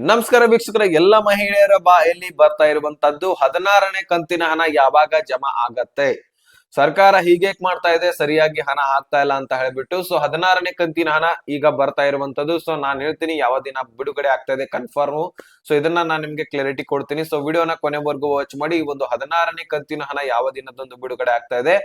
ನಮಸ್ಕಾರ ವೀಕ್ಷಕರ, ಎಲ್ಲ ಮಹಿಳೆಯರ ಬಾಯಲ್ಲಿ ಬರ್ತಾ ಇರುವಂತದ್ದು 16ನೇ ಕಂತಿನ ಹಣ ಯಾವಾಗ ಜಮಾ ಆಗತ್ತೆ. ಸರ್ಕಾರ ಹೀಗೇಕ್ ಮಾಡ್ತಾ ಇದೆ, ಸರಿಯಾಗಿ ಹಣ ಹಾಕ್ತಾ ಇಲ್ಲ ಅಂತ ಹೇಳ್ಬಿಟ್ಟು. ಸೊ 16ನೇ ಕಂತಿನ ಹಣ ಈಗ ಬರ್ತಾ ಇರುವಂತದ್ದು. ಸೊ ನಾನ್ ಹೇಳ್ತೀನಿ ಯಾವ ದಿನ ಬಿಡುಗಡೆ ಆಗ್ತಾ ಇದೆ ಕನ್ಫರ್ಮ್. ಸೊ ಇದನ್ನ ನಾನ್ ನಿಮ್ಗೆ ಕ್ಲಾರಿಟಿ ಕೊಡ್ತೀನಿ. ಸೊ ವಿಡಿಯೋನ ಕೊನೆವರೆಗೂ ವಾಚ್ ಮಾಡಿ. ಈ ಒಂದು 16ನೇ ಕಂತಿನ ಹಣ ಯಾವ ದಿನದಂದು ಬಿಡುಗಡೆ ಆಗ್ತಾ ಇದೆ,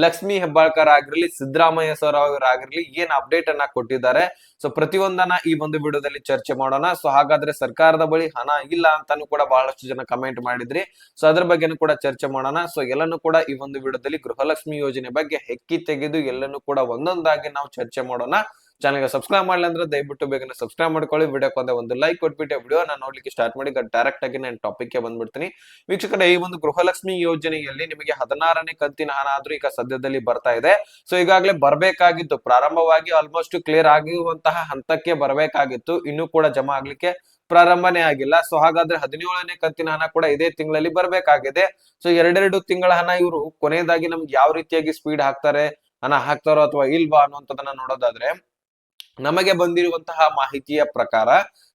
ಲಕ್ಷ್ಮಿ ಹೆಬ್ಬಾಳ್ಕರ್ ಆಗಿರ್ಲಿ, ಸಿದ್ದರಾಮಯ್ಯ ಸರ್ ಅವರಾಗಿರ್ಲಿ ಏನ್ ಅಪ್ಡೇಟ್ ಅನ್ನ ಕೊಟ್ಟಿದ್ದಾರೆ, ಸೊ ಪ್ರತಿಯೊಂದನ್ನ ಈ ಒಂದು ವಿಡಿಯೋದಲ್ಲಿ ಚರ್ಚೆ ಮಾಡೋಣ. ಸೊ ಹಾಗಾದ್ರೆ ಸರ್ಕಾರದ ಬಳಿ ಹಣ ಇಲ್ಲ ಅಂತಾನು ಕೂಡ ಬಹಳಷ್ಟು ಜನ ಕಮೆಂಟ್ ಮಾಡಿದ್ರಿ. ಸೊ ಅದ್ರ ಬಗ್ಗೆನೂ ಕೂಡ ಚರ್ಚೆ ಮಾಡೋಣ. ಸೊ ಎಲ್ಲಾನು ಕೂಡ ಈ ಒಂದು ವಿಡಿಯೋದಲ್ಲಿ ಗೃಹಲಕ್ಷ್ಮಿ ಯೋಜನೆ ಬಗ್ಗೆ ಹೆಕ್ಕಿ ತೆಗೆದು ಎಲ್ಲಾನು ಕೂಡ ಒಂದೊಂದಾಗಿ ನಾವು ಚರ್ಚೆ ಮಾಡೋಣ. ಚಾನಲ್ಗೆ ಸಬ್ಸ್ಕ್ರೈಬ್ ಮಾಡಲಿ ಅಂದ್ರೆ ದಯವಿಟ್ಟು ಬೇಗನೆ ಸಬ್ಸ್ಕ್ರೈಬ್ ಮಾಡ್ಕೊಳ್ಳಿ. ವಿಡಿಯೋಕ್ಕೆ ಒಂದು ಲೈಕ್ ಕೊಟ್ಬಿಟ್ಟು ವಿಡಿಯೋನ ನೋಡ್ಲಿಕ್ಕೆ ಸ್ಟಾರ್ಟ್ ಮಾಡಿ. ಡೈರೆಕ್ಟ್ ಆಗಿ ನಾನು ಟಾಪಿಕ್ ಗೆ ಬಂದ್ಬಿಡ್ತೀನಿ. ವೀಕ್ಷಕರೇ, ಈ ಒಂದು ಗೃಹಲಕ್ಷ್ಮಿ ಯೋಜನೆಯಲ್ಲಿ ನಿಮಗೆ 16ನೇ ಕಂತಿನ ಹಣ ಆದ್ರೂ ಈಗ ಸದ್ಯದಲ್ಲಿ ಬರ್ತಾ ಇದೆ. ಸೊ ಈಗಾಗಲೇ ಬರ್ಬೇಕಾಗಿತ್ತು, ಪ್ರಾರಂಭವಾಗಿ ಆಲ್ಮೋಸ್ಟ್ ಕ್ಲಿಯರ್ ಆಗಿರುವಂತಹ ಹಂತಕ್ಕೆ ಬರ್ಬೇಕಾಗಿತ್ತು, ಇನ್ನೂ ಕೂಡ ಜಮಾ ಆಗ್ಲಿಕ್ಕೆ ಪ್ರಾರಂಭನೇ ಆಗಿಲ್ಲ. ಸೊ ಹಾಗಾದ್ರೆ 17ನೇ ಕಂತಿನ ಹಣ ಕೂಡ ಇದೇ ತಿಂಗಳಲ್ಲಿ ಬರ್ಬೇಕಾಗಿದೆ. ಸೊ ಎರಡೆರಡು ತಿಂಗಳ ಹಣ ಇವರು ಕೊನೆಯದಾಗಿ ನಮ್ಗೆ ಯಾವ ರೀತಿಯಾಗಿ ಸ್ಪೀಡ್ ಹಾಕ್ತಾರೆ, ಹಣ ಹಾಕ್ತಾರೋ ಅಥವಾ ಇಲ್ವಾ ಅನ್ನುವಂಥದ್ದನ್ನ ನೋಡೋದಾದ್ರೆ, ನಮಗೆ ಬಂದಿರುವಂತಹ ಮಾಹಿತಿಯ ಪ್ರಕಾರ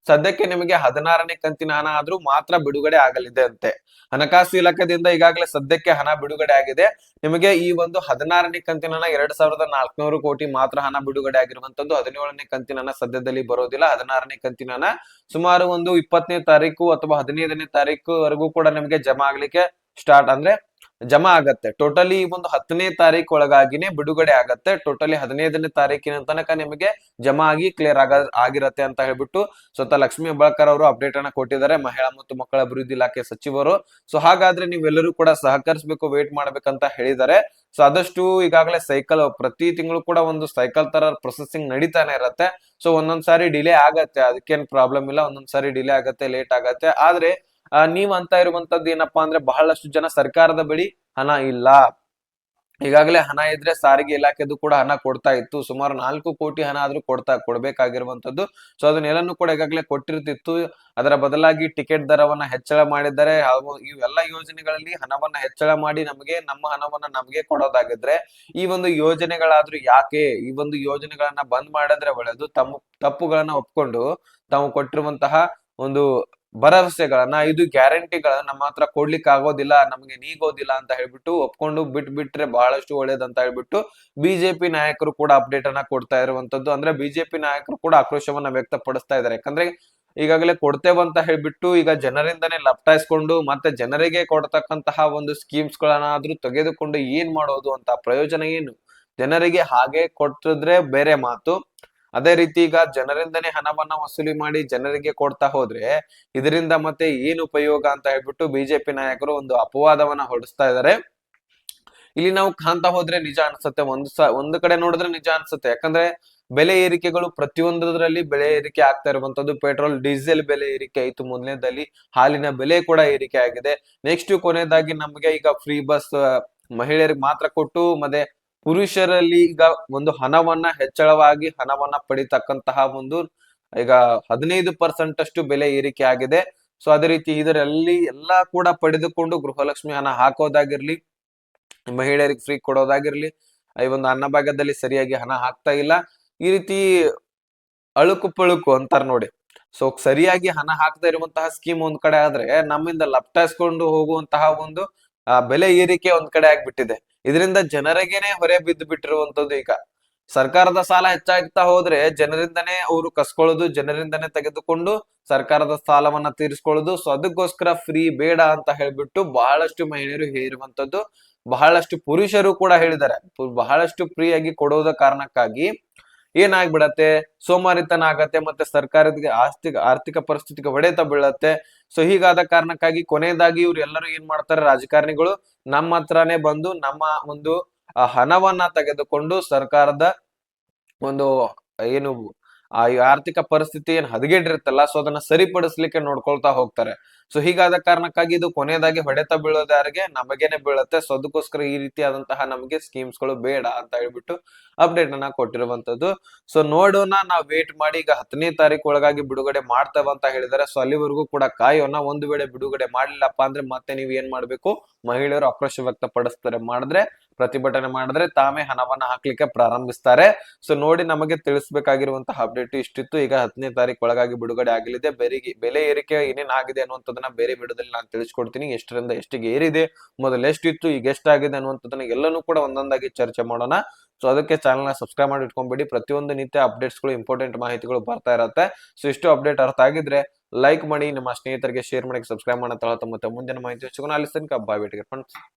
ಸದ್ಯಕ್ಕೆ ನಿಮಗೆ 16ನೇ ಕಂತಿನ ಹಣ ಆದ್ರೂ ಮಾತ್ರ ಬಿಡುಗಡೆ ಆಗಲಿದೆ ಅಂತೆ. ಹಣಕಾಸು ಇಲಾಖೆಯಿಂದ ಈಗಾಗಲೇ ಸದ್ಯಕ್ಕೆ ಹಣ ಬಿಡುಗಡೆ ಆಗಿದೆ. ನಿಮಗೆ ಈ ಒಂದು 16ನೇ ಕಂತಿನ ಹಣ 2400 ಕೋಟಿ ಮಾತ್ರ ಹಣ ಬಿಡುಗಡೆ ಆಗಿರುವಂತದ್ದು. 17ನೇ ಕಂತಿನ ಹಣ ಸದ್ಯದಲ್ಲಿ ಬರೋದಿಲ್ಲ. 16ನೇ ಕಂತಿನ ಹಣ ಸುಮಾರು ಒಂದು 20ನೇ ತಾರೀಕು ಅಥವಾ 15ನೇ ತಾರೀಕು ವರೆಗೂ ಕೂಡ ನಿಮಗೆ ಜಮಾ ಆಗ್ಲಿಕ್ಕೆ ಸ್ಟಾರ್ಟ್ ಅಂದ್ರೆ ಜಮಾ ಆಗತ್ತೆ. ಟೋಟಲಿ ಈ ಒಂದು 10ನೇ ತಾರೀಕು ಒಳಗಾಗಿನೇ ಬಿಡುಗಡೆ ಆಗತ್ತೆ. ಟೋಟಲಿ 15ನೇ ತಾರೀಕಿನ ತನಕ ನಿಮಗೆ ಜಮಾ ಆಗಿ ಕ್ಲಿಯರ್ ಆಗಿರತ್ತೆ ಅಂತ ಹೇಳ್ಬಿಟ್ಟು ಸ್ವತಃ ಲಕ್ಷ್ಮಿ ಹೆಬ್ಬಾಳ್ಕರ್ ಅವರು ಅಪ್ಡೇಟ್ ಅನ್ನ ಕೊಟ್ಟಿದ್ದಾರೆ, ಮಹಿಳಾ ಮತ್ತು ಮಕ್ಕಳ ಅಭಿವೃದ್ಧಿ ಇಲಾಖೆ ಸಚಿವರು. ಸೊ ಹಾಗಾದ್ರೆ ನೀವೆಲ್ಲರೂ ಕೂಡ ಸಹಕರಿಸಬೇಕು, ವೇಟ್ ಮಾಡ್ಬೇಕಂತ ಹೇಳಿದ್ದಾರೆ. ಸೊ ಆದಷ್ಟು ಈಗಾಗಲೇ ಸೈಕಲ್ ಪ್ರತಿ ತಿಂಗಳು ಕೂಡ ಒಂದು ಸೈಕಲ್ ತರ ಪ್ರೊಸೆಸಿಂಗ್ ನಡೀತಾನೆ ಇರತ್ತೆ. ಸೊ ಒಂದೊಂದ್ಸಾರಿ ಡಿಲೇ ಆಗತ್ತೆ, ಅದಕ್ಕೇನ್ ಪ್ರಾಬ್ಲಮ್ ಇಲ್ಲ. ಒಂದೊಂದ್ಸಾರಿ ಡಿಲೇ ಆಗತ್ತೆ, ಲೇಟ್ ಆಗತ್ತೆ. ಆದ್ರೆ ನೀವ್ ಅಂತ ಇರುವಂತದ್ದು ಏನಪ್ಪಾ ಅಂದ್ರೆ, ಬಹಳಷ್ಟು ಜನ ಸರ್ಕಾರದ ಬಳಿ ಹಣ ಇಲ್ಲ. ಈಗಾಗಲೇ ಹಣ ಇದ್ರೆ ಸಾರಿಗೆ ಇಲಾಖೆದು ಕೂಡ ಹಣ ಕೊಡ್ತಾ ಇತ್ತು. ಸುಮಾರು 4 ಕೋಟಿ ಹಣ ಆದ್ರೂ ಕೊಡ್ಬೇಕಾಗಿರುವಂತದ್ದು. ಸೊ ಅದನ್ನೆಲ್ಲನೂ ಕೂಡ ಈಗಾಗಲೇ ಕೊಟ್ಟಿರ್ತಿತ್ತು. ಅದರ ಬದಲಾಗಿ ಟಿಕೆಟ್ ದರವನ್ನ ಹೆಚ್ಚಳ ಮಾಡಿದ್ದಾರೆ. ಹಾಗೂ ಇವೆಲ್ಲ ಯೋಜನೆಗಳಲ್ಲಿ ಹಣವನ್ನ ಹೆಚ್ಚಳ ಮಾಡಿ ನಮ್ಮ ಹಣವನ್ನ ನಮಗೆ ಕೊಡೋದಾಗಿದ್ರೆ, ಈ ಒಂದು ಯೋಜನೆಗಳಾದ್ರೂ ಯಾಕೆ, ಈ ಒಂದು ಯೋಜನೆಗಳನ್ನ ಬಂದ್ ಮಾಡಿದ್ರೆ ಒಳ್ಳೇದು. ತಮ್ಮ ತಪ್ಪುಗಳನ್ನ ಒಪ್ಕೊಂಡು ತಾವು ಕೊಟ್ಟಿರುವಂತಹ ಒಂದು ಭರವಸೆಗಳನ್ನ, ಇದು ಗ್ಯಾರಂಟಿಗಳನ್ನ ನಮ್ಮ ಹತ್ರ ಕೊಡ್ಲಿಕ್ಕೆ ಆಗೋದಿಲ್ಲ, ನಮಗೆ ನೀಗೋದಿಲ್ಲ ಅಂತ ಹೇಳ್ಬಿಟ್ಟು ಒಪ್ಕೊಂಡು ಬಿಟ್ರೆ ಬಹಳಷ್ಟು ಒಳ್ಳೇದಂತ ಹೇಳ್ಬಿಟ್ಟು ಬಿಜೆಪಿ ನಾಯಕರು ಕೂಡ ಅಪ್ಡೇಟ್ ಅನ್ನ ಕೊಡ್ತಾ ಇರುವಂತದ್ದು. ಅಂದ್ರೆ ಬಿಜೆಪಿ ನಾಯಕರು ಕೂಡ ಆಕ್ರೋಶವನ್ನ ವ್ಯಕ್ತಪಡಿಸ್ತಾ ಇದ್ದಾರೆ. ಯಾಕಂದ್ರೆ ಈಗಾಗಲೇ ಕೊಡ್ತೇವಂತ ಹೇಳ್ಬಿಟ್ಟು ಈಗ ಜನರಿಂದನೇ ಲಪ್ಟಾಯಿಸ್ಕೊಂಡು ಮತ್ತೆ ಜನರಿಗೆ ಕೊಡ್ತಕ್ಕಂತಹ ಒಂದು ಸ್ಕೀಮ್ಸ್ ಗಳನ್ನಾದ್ರೂ ತೆಗೆದುಕೊಂಡು ಏನ್ ಮಾಡೋದು ಅಂತ, ಪ್ರಯೋಜನ ಏನು? ಜನರಿಗೆ ಹಾಗೆ ಕೊಟ್ಟಿದ್ರೆ ಬೇರೆ ಮಾತು. ಅದೇ ರೀತಿ ಈಗ ಜನರಿಂದನೇ ಹಣವನ್ನ ವಸೂಲಿ ಮಾಡಿ ಜನರಿಗೆ ಕೊಡ್ತಾ ಹೋದ್ರೆ ಇದರಿಂದ ಮತ್ತೆ ಏನು ಉಪಯೋಗ ಅಂತ ಹೇಳ್ಬಿಟ್ಟು ಬಿಜೆಪಿ ನಾಯಕರು ಒಂದು ಅಪವಾದವನ್ನ ಹೊರಡಿಸ್ತಾ ಇದ್ದಾರೆ. ಇಲ್ಲಿ ನಾವು ಕಾಣ್ತಾ ಹೋದ್ರೆ ನಿಜ ಅನ್ಸುತ್ತೆ, ಒಂದು ಕಡೆ ನೋಡಿದ್ರೆ ನಿಜ ಅನ್ಸುತ್ತೆ. ಯಾಕಂದ್ರೆ ಬೆಲೆ ಏರಿಕೆಗಳು ಪ್ರತಿಯೊಂದರಲ್ಲಿ ಬೆಲೆ ಏರಿಕೆ ಆಗ್ತಾ ಇರುವಂತದ್ದು. ಪೆಟ್ರೋಲ್ ಡೀಸೆಲ್ ಬೆಲೆ ಏರಿಕೆ ಆಯ್ತು, ಮೊದಲನೇದಲ್ಲಿ ಹಾಲಿನ ಬೆಲೆ ಕೂಡ ಏರಿಕೆ ಆಗಿದೆ. ನೆಕ್ಸ್ಟ್ ಕೊನೆಯದಾಗಿ ನಮ್ಗೆ ಈಗ ಫ್ರೀ ಬಸ್ ಮಹಿಳೆಯರಿಗೆ ಮಾತ್ರ ಕೊಟ್ಟು ಮತ್ತೆ ಪುರುಷರಲ್ಲಿ ಈಗ ಒಂದು ಹಣವನ್ನ ಹೆಚ್ಚಳವಾಗಿ ಹಣವನ್ನ ಪಡಿತಕ್ಕಂತಹ ಒಂದು ಈಗ 15% ಅಷ್ಟು ಬೆಲೆ ಏರಿಕೆ ಆಗಿದೆ. ಸೊ ಅದೇ ರೀತಿ ಇದರಲ್ಲಿ ಎಲ್ಲಾ ಕೂಡ ಪಡೆದುಕೊಂಡು ಗೃಹಲಕ್ಷ್ಮಿ ಹಣ ಹಾಕೋದಾಗಿರ್ಲಿ, ಮಹಿಳೆಯರಿಗೆ ಫ್ರೀ ಕೊಡೋದಾಗಿರ್ಲಿ, ಈ ಒಂದು ಅನ್ನಭಾಗ್ಯದಲ್ಲಿ ಸರಿಯಾಗಿ ಹಣ ಹಾಕ್ತಾ ಇಲ್ಲ. ಈ ರೀತಿ ಅಳುಕು ಪಳುಕು ಅಂತಾರ ನೋಡಿ. ಸೊ ಸರಿಯಾಗಿ ಹಣ ಹಾಕದೇ ಇರುವಂತಹ ಸ್ಕೀಮ್ ಒಂದ್ ಕಡೆ ಆದ್ರೆ, ನಮ್ಮಿಂದ ಲಪ್ಟಾಯಿಸ್ಕೊಂಡು ಹೋಗುವಂತಹ ಒಂದು ಬೆಲೆ ಏರಿಕೆ ಒಂದ್ ಕಡೆ ಆಗ್ಬಿಟ್ಟಿದೆ. ಇದರಿಂದ ಜನರಿಗೇನೆ ಹೊರೆ ಬಿದ್ದು ಬಿಟ್ಟಿರುವಂತದ್ದು. ಈಗ ಸರ್ಕಾರದ ಸಾಲ ಹೆಚ್ಚಾಗ್ತಾ ಹೋದ್ರೆ ಜನರಿಂದನೇ ಅವರು ಕಸ್ಕೊಳ್ಳೋದು, ಜನರಿಂದನೇ ತೆಗೆದುಕೊಂಡು ಸರ್ಕಾರದ ಸಾಲವನ್ನ ತೀರಿಸ್ಕೊಳ್ಳೋದು. ಸೊ ಅದಕ್ಕೋಸ್ಕರ ಫ್ರೀ ಬೇಡ ಅಂತ ಹೇಳ್ಬಿಟ್ಟು ಬಹಳಷ್ಟು ಮಹಿಳೆಯರು ಹೇಳಿರುವಂತದ್ದು. ಬಹಳಷ್ಟು ಪುರುಷರು ಕೂಡ ಹೇಳಿದ್ದಾರೆ. ಬಹಳಷ್ಟು ಫ್ರೀ ಆಗಿ ಕೊಡೋದ ಕಾರಣಕ್ಕಾಗಿ ಏನಾಗ್ಬಿಡತ್ತೆ, ಸೋಮಾರಿತನ ಆಗತ್ತೆ, ಮತ್ತೆ ಸರ್ಕಾರಕ್ಕೆ ಆರ್ಥಿಕ ಪರಿಸ್ಥಿತಿಗೆ ಹೊಡೆತ ಬೀಳತ್ತೆ. ಸೊ ಹೀಗಾದ ಕಾರಣಕ್ಕಾಗಿ ಕೊನೆಯದಾಗಿ ಇವ್ರು ಎಲ್ಲರೂ ಏನ್ ಮಾಡ್ತಾರೆ, ರಾಜಕಾರಣಿಗಳು ನಮ್ಮ ಹತ್ರನೇ ಬಂದು ನಮ್ಮ ಒಂದು ಹಣವನ್ನ ತೆಗೆದುಕೊಂಡು ಸರ್ಕಾರದ ಒಂದು ಏನು ಆ ಆರ್ಥಿಕ ಪರಿಸ್ಥಿತಿ ಏನ್ ಹದಗೆಟ್ಟಿರುತ್ತಲ್ಲ, ಸೊ ಅದನ್ನ ಸರಿಪಡಿಸ್ಲಿಕ್ಕೆ ನೋಡ್ಕೊಳ್ತಾ ಹೋಗ್ತಾರೆ. ಸೊ ಹೀಗಾದ ಕಾರಣಕ್ಕಾಗಿ ಇದು ಕೊನೆಯದಾಗಿ ಹೊಡೆತ ಬೀಳೋದು ಯಾರಿಗೆ, ನಮಗೇನೆ ಬೀಳುತ್ತೆ. ಸೊ ಅದಕ್ಕೋಸ್ಕರ ಈ ರೀತಿಯಾದಂತಹ ನಮಗೆ ಸ್ಕೀಮ್ಸ್ ಗಳು ಬೇಡ ಅಂತ ಹೇಳ್ಬಿಟ್ಟು ಅಪ್ಡೇಟ್ ಅನ್ನ ಕೊಟ್ಟಿರುವಂತದ್ದು. ಸೊ ನೋಡೋಣ, ನಾವ್ ವೇಟ್ ಮಾಡಿ. ಈಗ 10ನೇ ತಾರೀಕು ಒಳಗಾಗಿ ಬಿಡುಗಡೆ ಮಾಡ್ತೇವೆ ಅಂತ ಹೇಳಿದಾರೆ. ಸೊ ಅಲ್ಲಿವರೆಗೂ ಕೂಡ ಕಾಯೋಣ. ಒಂದು ವೇಳೆ ಬಿಡುಗಡೆ ಮಾಡ್ಲಿಲ್ಲಪ್ಪ ಅಂದ್ರೆ ಮತ್ತೆ ನೀವ್ ಏನ್ ಮಾಡ್ಬೇಕು, ಮಹಿಳೆಯರು ಆಕ್ರೋಶ ವ್ಯಕ್ತಪಡಿಸ್ತಾರೆ, ಮಾಡಿದ್ರೆ ಪ್ರತಿಭಟನೆ ಮಾಡಿದ್ರೆ ತಾವೇ ಹಣವನ್ನ ಹಾಕ್ಲಿಕ್ಕೆ ಪ್ರಾರಂಭಿಸ್ತಾರೆ. ಸೊ ನೋಡಿ, ನಮಗೆ ತಿಳಿಸಬೇಕಾಗಿರುವಂತಹ ಅಪ್ಡೇಟ್ ಇಷ್ಟಿತ್ತು. ಈಗ 10ನೇ ತಾರೀಕು ಒಳಗಾಗಿ ಬಿಡುಗಡೆ ಆಗಲಿದೆ. ಬೆಲೆ ಏರಿಕೆ ಏನೇನ್ ಆಗಿದೆ ಅನ್ನುವಂಥದ್ದನ್ನ ಬೇರೆ ವಿಡಿಯೋದಲ್ಲಿ ನಾನು ತಿಳಿಸ್ಕೊಡ್ತೀನಿ. ಎಷ್ಟರಿಂದ ಎಷ್ಟಿಗೆ ಏರಿದೆ, ಮೊದಲು ಎಷ್ಟಿತ್ತು, ಈಗ ಎಷ್ಟಾಗಿದೆ ಅನ್ನುವಂಥದ್ದನ್ನ ಎಲ್ಲನೂ ಕೂಡ ಒಂದೊಂದಾಗಿ ಚರ್ಚೆ ಮಾಡೋಣ. ಸೊ ಅದಕ್ಕೆ ಚಾನಲ್ ನ ಸಬ್ಸ್ಕ್ರೈಬ್ ಮಾಡಿ ಇಟ್ಕೊಂಡ್ಬಿಡಿ. ಪ್ರತಿಯೊಂದು ನಿತ್ಯ ಅಪ್ಡೇಟ್ಸ್ ಗಳು, ಇಂಪಾರ್ಟೆಂಟ್ ಮಾಹಿತಿಗಳು ಬರ್ತಾ ಇರತ್ತೆ. ಸೊ ಇಷ್ಟು ಅಪ್ಡೇಟ್ ಅರ್ಥ ಆಗಿದ್ರೆ ಲೈಕ್ ಮಾಡಿ, ನಿಮ್ಮ ಸ್ನೇಹಿತರಿಗೆ ಶೇರ್ ಮಾಡಿ, ಸಬ್ಸ್ಕ್ರೈಬ್ ಮಾಡೋ ಮತ್ತೆ ಮುಂದಿನ ಮಾಹಿತಿ ಸಿಗೋಣ. ಅಲ್ಲಿ ತನಕ ಬಾಯ್, ಫ್ರೆಂಡ್ಸ್.